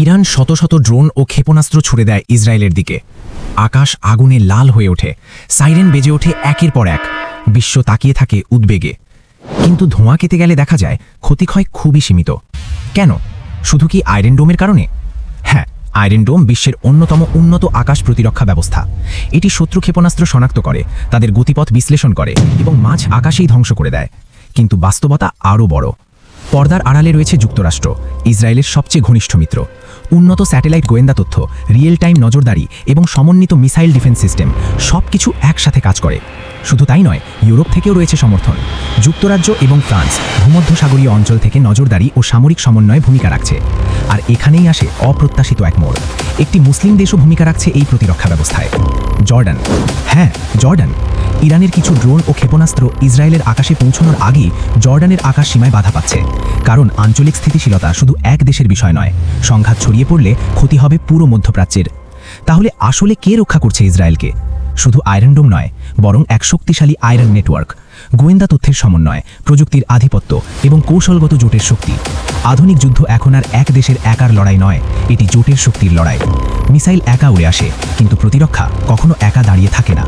Iran শত শত drone ও ক্ষেপণাস্ত্র ছুড়ে দেয় ইসরায়েলের দিকে। আকাশ আগুনে লাল হয়ে ওঠে, সাইরেন বেজে ওঠে একের পর এক, বিশ্ব তাকিয়ে থাকে উদ্বেগে। কিন্তু ধোঁয়া কেটে গেলে দেখা যায় ক্ষতিক্ষয় খুবই সীমিত। কেন? শুধু কি আয়রন ডোমের কারণে? হ্যাঁ, আয়রন ডোম বিশ্বের অন্যতম উন্নত আকাশ প্রতিরক্ষা ব্যবস্থা। এটি শত্রু ক্ষেপণাস্ত্র শনাক্ত করে, তাদের গতিপথ বিশ্লেষণ করে এবং মাঝ আকাশেই ধ্বংস করে দেয়। কিন্তু বাস্তবতা আরও বড়। পর্দার আড়ালে রয়েছে যুক্তরাষ্ট্র, ইসরায়েলের সবচেয়ে ঘনিষ্ঠ মিত্র। উন্নত স্যাটেলাইট গোয়েন্দা তথ্য, রিয়েল টাইম নজরদারি এবং সমন্বিত মিসাইল ডিফেন্স সিস্টেম সবকিছু একসাথে কাজ করে। শুধু তাই নয়, ইউরোপ থেকেও রয়েছে সমর্থন। যুক্তরাজ্য এবং ফ্রান্স ভূমধ্যসাগরীয় অঞ্চল থেকে নজরদারি ও সামরিক সমন্বয়ে ভূমিকা রাখছে। আর এখানেই আসে অপ্রত্যাশিত এক মোড়। একটি মুসলিম দেশও ভূমিকা রাখছে এই প্রতিরক্ষা ব্যবস্থায়, জর্ডান। হ্যাঁ, জর্ডান। ইরানের কিছু ড্রোন ও ক্ষেপণাস্ত্র ইসরায়েলের আকাশে পৌঁছানোর আগেই জর্ডানের আকাশ সীমায় বাধা পাচ্ছে। কারণ আঞ্চলিক স্থিতিশীলতা শুধু এক দেশের বিষয় নয়, সংঘাত ছড়িয়ে পড়লে ক্ষতি হবে পুরো মধ্যপ্রাচ্যের। তাহলে আসলে কে রক্ষা করছে ইসরায়েলকে? শুধু আয়রন ডোম নয়, বরং এক শক্তিশালী আয়রন নেটওয়ার্ক, গোয়েন্দা তথ্যের সমন্বয়, প্রযুক্তির আধিপত্য এবং কৌশলগত জোটের শক্তি। আধুনিক যুদ্ধ এখন আর এক দেশের একার লড়াই নয়, এটি জোটের শক্তির লড়াই। মিসাইল একা উড়ে আসে, কিন্তু প্রতিরক্ষা কখনো একা দাঁড়িয়ে থাকে না।